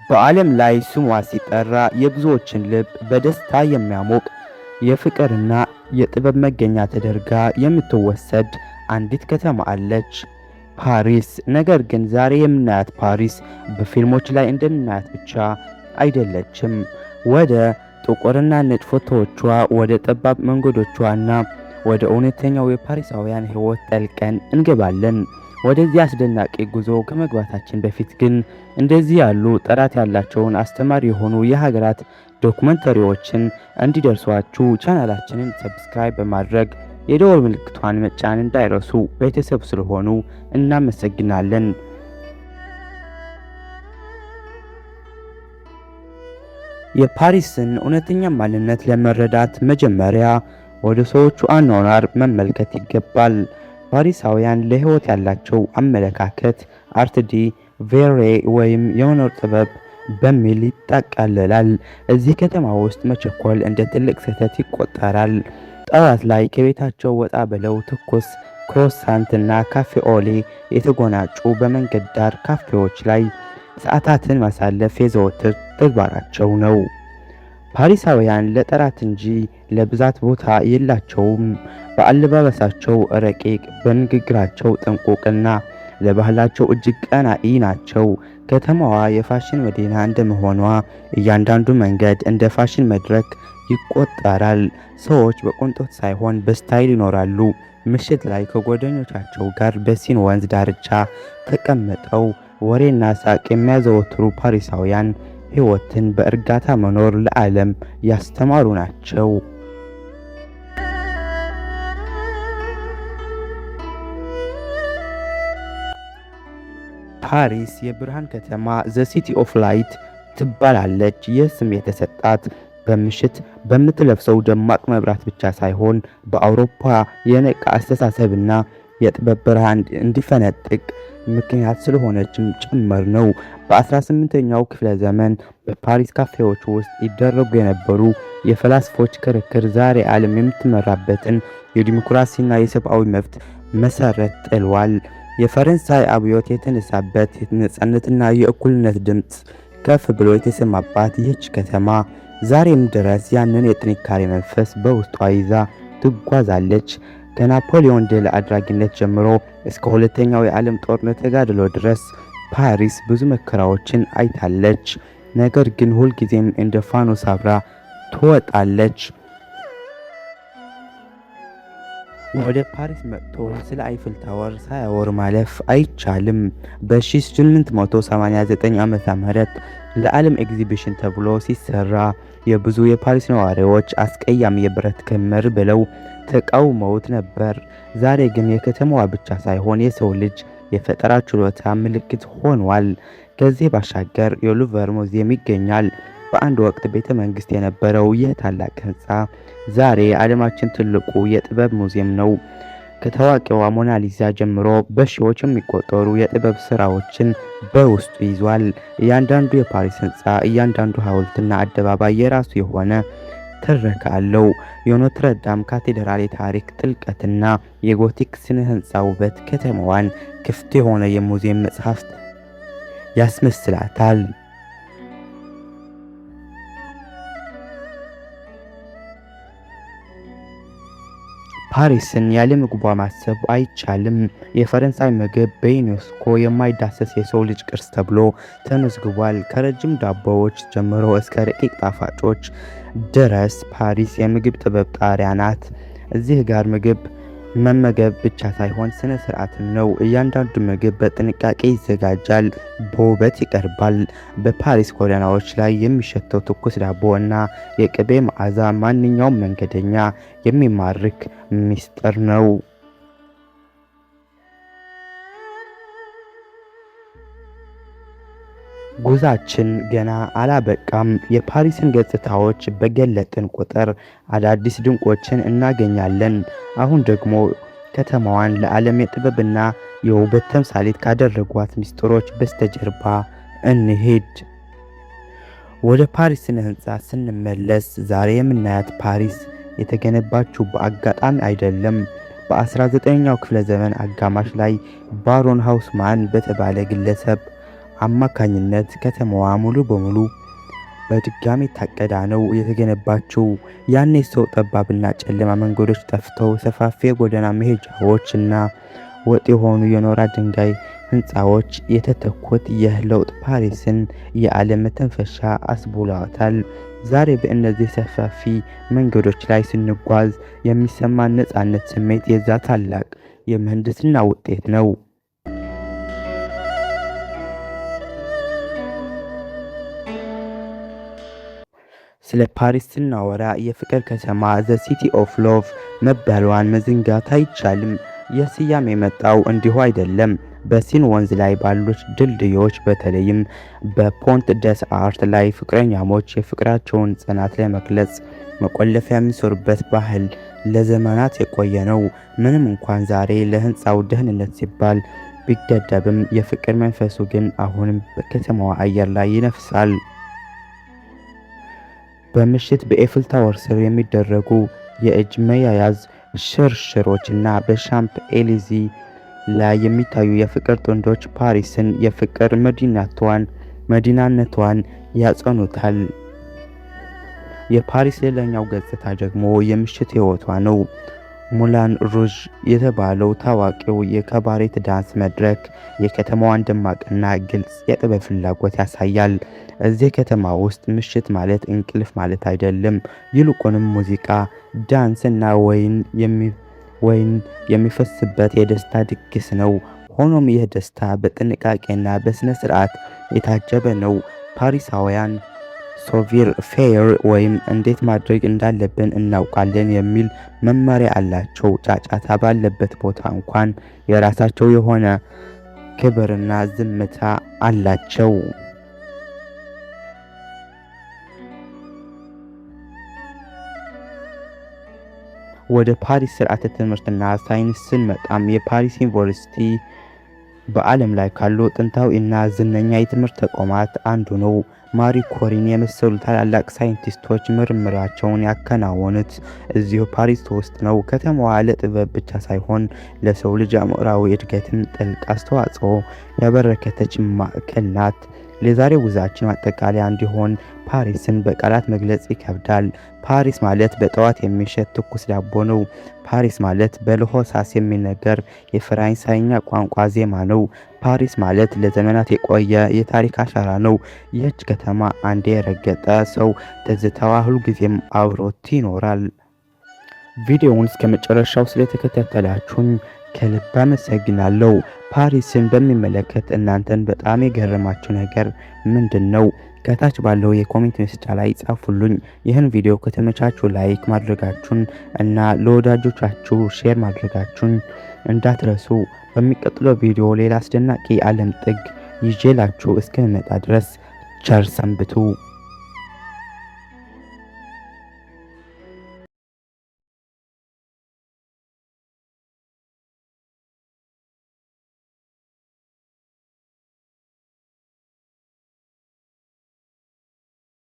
በዓለም ላይ ስሟ ሲጠራ የብዙዎችን ልብ በደስታ የሚያሞቅ የፍቅርና የጥበብ መገኛ ተደርጋ የምትወሰድ አንዲት ከተማ አለች፣ ፓሪስ። ነገር ግን ዛሬ የምናያት ፓሪስ በፊልሞች ላይ እንደምናያት ብቻ አይደለችም። ወደ ጥቁርና ነጭ ፎቶዎቿ፣ ወደ ጠባብ መንገዶቿና ወደ እውነተኛው የፓሪሳውያን ሕይወት ጠልቀን እንገባለን። ወደዚህ አስደናቂ ጉዞ ከመግባታችን በፊት ግን እንደዚህ ያሉ ጥራት ያላቸውን አስተማሪ የሆኑ የሀገራት ዶክመንተሪዎችን እንዲደርሷችሁ ቻናላችንን ሰብስክራይብ በማድረግ የደወል ምልክቷን መጫን እንዳይረሱ። ቤተሰብ ስለሆኑ እናመሰግናለን። የፓሪስን እውነተኛ ማንነት ለመረዳት መጀመሪያ ወደ ሰዎቹ አኗኗር መመልከት ይገባል። ፓሪሳውያን ለሕይወት ያላቸው አመለካከት አርት ዲ ቬሬ ወይም የመኖር ጥበብ በሚል ይጠቃለላል። እዚህ ከተማ ውስጥ መቸኮል እንደ ትልቅ ስህተት ይቆጠራል። ጠዋት ላይ ከቤታቸው ወጣ ብለው ትኩስ ክሮሳንትና ካፌ ኦሌ የተጎናጩ በመንገድ ዳር ካፌዎች ላይ ሰዓታትን ማሳለፍ የዘወትር ተግባራቸው ነው። ፓሪሳውያን ለጥራት እንጂ ለብዛት ቦታ የላቸውም። በአለባበሳቸው ረቂቅ፣ በንግግራቸው ጥንቁቅና ለባህላቸው እጅግ ቀናኢ ናቸው። ከተማዋ የፋሽን መዲና እንደመሆኗ እያንዳንዱ መንገድ እንደ ፋሽን መድረክ ይቆጠራል። ሰዎች በቅንጦት ሳይሆን በስታይል ይኖራሉ። ምሽት ላይ ከጓደኞቻቸው ጋር በሲን ወንዝ ዳርቻ ተቀምጠው ወሬና ሳቅ የሚያዘወትሩ ፓሪሳውያን ሕይወትን በእርጋታ መኖር ለዓለም ያስተማሩ ናቸው። ፓሪስ የብርሃን ከተማ ዘ ሲቲ ኦፍ ላይት ትባላለች። ይህ ስም የተሰጣት በምሽት በምትለብሰው ደማቅ መብራት ብቻ ሳይሆን በአውሮፓ የነቃ አስተሳሰብና የጥበብ ብርሃን እንዲፈነጥቅ ምክንያት ስለሆነችም ጭምር ነው። በ18ኛው ክፍለ ዘመን በፓሪስ ካፌዎች ውስጥ ይደረጉ የነበሩ የፈላስፎች ክርክር ዛሬ ዓለም የምትመራበትን የዲሞክራሲና የሰብአዊ መብት መሰረት ጥሏል። የፈረንሳይ አብዮት የተነሳበት የነጻነትና የእኩልነት ድምፅ ከፍ ብሎ የተሰማባት ይህች ከተማ ዛሬም ድረስ ያንን የጥንካሬ መንፈስ በውስጧ ይዛ ትጓዛለች። ከናፖሊዮን ድል አድራጊነት ጀምሮ እስከ ሁለተኛው የዓለም ጦርነት ተጋድሎ ድረስ ፓሪስ ብዙ መከራዎችን አይታለች። ነገር ግን ሁልጊዜም እንደ ፋኖስ አብራ ትወጣለች። ወደ ፓሪስ መጥቶ ስለ አይፍል ታወር ሳያወር ማለፍ አይቻልም። በ1889 ዓመተ ምህረት ለዓለም ኤግዚቢሽን ተብሎ ሲሰራ የብዙ የፓሪስ ነዋሪዎች አስቀያሚ የብረት ክምር ብለው ተቃውመውት ነበር። ዛሬ ግን የከተማዋ ብቻ ሳይሆን የሰው ልጅ የፈጠራ ችሎታ ምልክት ሆኗል። ከዚህ ባሻገር የሉቨር ሙዚየም ይገኛል። በአንድ ወቅት ቤተ መንግስት የነበረው ይህ ታላቅ ህንፃ ዛሬ ዓለማችን ትልቁ የጥበብ ሙዚየም ነው። ከታዋቂዋ ሞናሊዛ ጀምሮ በሺዎች የሚቆጠሩ የጥበብ ስራዎችን በውስጡ ይዟል። እያንዳንዱ የፓሪስ ህንፃ፣ እያንዳንዱ ሐውልትና አደባባይ የራሱ የሆነ ትረካ አለው። የኖትረዳም ካቴድራል የታሪክ ጥልቀትና የጎቲክ ስነ ህንፃ ውበት ከተማዋን ክፍት የሆነ የሙዚየም መጽሐፍ ያስመስላታል። ፓሪስን ያለ ምግቧ ማሰብ አይቻልም። የፈረንሳይ ምግብ በዩኔስኮ የማይዳሰስ የሰው ልጅ ቅርስ ተብሎ ተመዝግቧል። ከረጅም ዳቦዎች ጀምሮ እስከ ረቂቅ ጣፋጮች ድረስ ፓሪስ የምግብ ጥበብ ጣሪያ ናት። እዚህ ጋር ምግብ መመገብ ብቻ ሳይሆን ስነ ስርዓትም ነው። እያንዳንዱ ምግብ በጥንቃቄ ይዘጋጃል፣ በውበት ይቀርባል። በፓሪስ ጎዳናዎች ላይ የሚሸተው ትኩስ ዳቦ እና የቅቤ መዓዛ ማንኛውም መንገደኛ የሚማርክ ምስጢር ነው። ጉዛችን ገና አላበቃም። የፓሪስን ገጽታዎች በገለጥን ቁጥር አዳዲስ ድንቆችን እናገኛለን። አሁን ደግሞ ከተማዋን ለዓለም የጥበብና የውበት ተምሳሌት ካደረጓት ምስጢሮች በስተጀርባ እንሄድ። ወደ ፓሪስ ስነ ህንፃ ስንመለስ ዛሬ የምናያት ፓሪስ የተገነባችው በአጋጣሚ አይደለም። በ19ኛው ክፍለ ዘመን አጋማሽ ላይ ባሮን ሃውስማን በተባለ ግለሰብ አማካኝነት ከተማዋ ሙሉ በሙሉ በድጋሚ ታቀዳ ነው የተገነባችው። ያኔ ሰው ጠባብና ጨለማ መንገዶች ጠፍተው ሰፋፊ የጎዳና መሄጃዎች እና ወጥ የሆኑ የኖራ ድንጋይ ህንፃዎች የተተኩት ይህ ለውጥ ፓሪስን የዓለም መተንፈሻ አስብሏታል። ዛሬ በእነዚህ ሰፋፊ መንገዶች ላይ ስንጓዝ የሚሰማን ነፃነት ስሜት የዛ ታላቅ የምህንድስና ውጤት ነው። ስለ ፓሪስ ስናወራ የፍቅር ከተማ ዘ ሲቲ ኦፍ ሎቭ መባሏን መዘንጋት አይቻልም። የስያሜ የመጣው እንዲሁ አይደለም። በሲን ወንዝ ላይ ባሉት ድልድዮች በተለይም በፖንት ደስ አርት ላይ ፍቅረኛሞች የፍቅራቸውን ጽናት ለመግለጽ መቆለፊያ የሚሰሩበት ባህል ለዘመናት የቆየ ነው። ምንም እንኳን ዛሬ ለህንፃው ደህንነት ሲባል ቢገደብም የፍቅር መንፈሱ ግን አሁንም በከተማዋ አየር ላይ ይነፍሳል። በምሽት በኤፍል ታወር ስር የሚደረጉ የእጅ መያያዝ ሽርሽሮችና በሻምፕ ኤሊዚ ላይ የሚታዩ የፍቅር ጥንዶች ፓሪስን የፍቅር መዲናነቷን ያጸኑታል። የፓሪስ ሌላኛው ገጽታ ደግሞ የምሽት ህይወቷ ነው። ሙላን ሩዥ የተባለው ታዋቂው የካባሬት ዳንስ መድረክ የከተማዋን ደማቅና ግልጽ የጥበብ ፍላጎት ያሳያል። እዚህ ከተማ ውስጥ ምሽት ማለት እንቅልፍ ማለት አይደለም። ይልቁንም ሙዚቃ፣ ዳንስ እና ወይን የሚፈስበት የደስታ ድግስ ነው። ሆኖም ይህ ደስታ በጥንቃቄና በስነ ስርዓት የታጀበ ነው። ፓሪሳውያን ሶቪር ፌር ወይም እንዴት ማድረግ እንዳለብን እናውቃለን የሚል መመሪያ አላቸው። ጫጫታ ባለበት ቦታ እንኳን የራሳቸው የሆነ ክብርና ዝምታ አላቸው። ወደ ፓሪስ ስርዓተ ትምህርትና ሳይንስ ስንመጣም የፓሪስ ዩኒቨርሲቲ በዓለም ላይ ካሉ ጥንታዊ እና ዝነኛ የትምህርት ተቋማት አንዱ ነው። ማሪ ኮሪን የመሰሉ ታላላቅ ሳይንቲስቶች ምርምራቸውን ያከናወኑት እዚሁ ፓሪስ ውስጥ ነው። ከተማዋ ለጥበብ ብቻ ሳይሆን ለሰው ልጅ አእምሯዊ እድገትም ጥልቅ አስተዋጽኦ ያበረከተች ማዕከል ናት። ለዛሬው ጉዟችን ማጠቃለያ እንዲሆን ፓሪስን በቃላት መግለጽ ይከብዳል። ፓሪስ ማለት በጠዋት የሚሸት ትኩስ ዳቦ ነው። ፓሪስ ማለት በለሆሳስ የሚነገር የፈረንሳይኛ ቋንቋ ዜማ ነው። ፓሪስ ማለት ለዘመናት የቆየ የታሪክ አሻራ ነው። ይህች ከተማ አንዴ የረገጠ ሰው ትዝታዋ ሁልጊዜም አብሮት ይኖራል። ቪዲዮውን እስከ መጨረሻው ስለተከታተላችሁኝ ከልብ አመሰግናለሁ። ፓሪስን በሚመለከት እናንተን በጣም የገረማችሁ ነገር ምንድነው? ከታች ባለው የኮሜንት መስጫ ላይ ጻፉልኝ። ይህን ቪዲዮ ከተመቻችሁ ላይክ ማድረጋችሁን እና ለወዳጆቻችሁ ሼር ማድረጋችሁን እንዳትረሱ። በሚቀጥለው ቪዲዮ ሌላ አስደናቂ ዓለም ጥግ ይዤላችሁ እስከምመጣ ድረስ ቸር ሰንብቱ።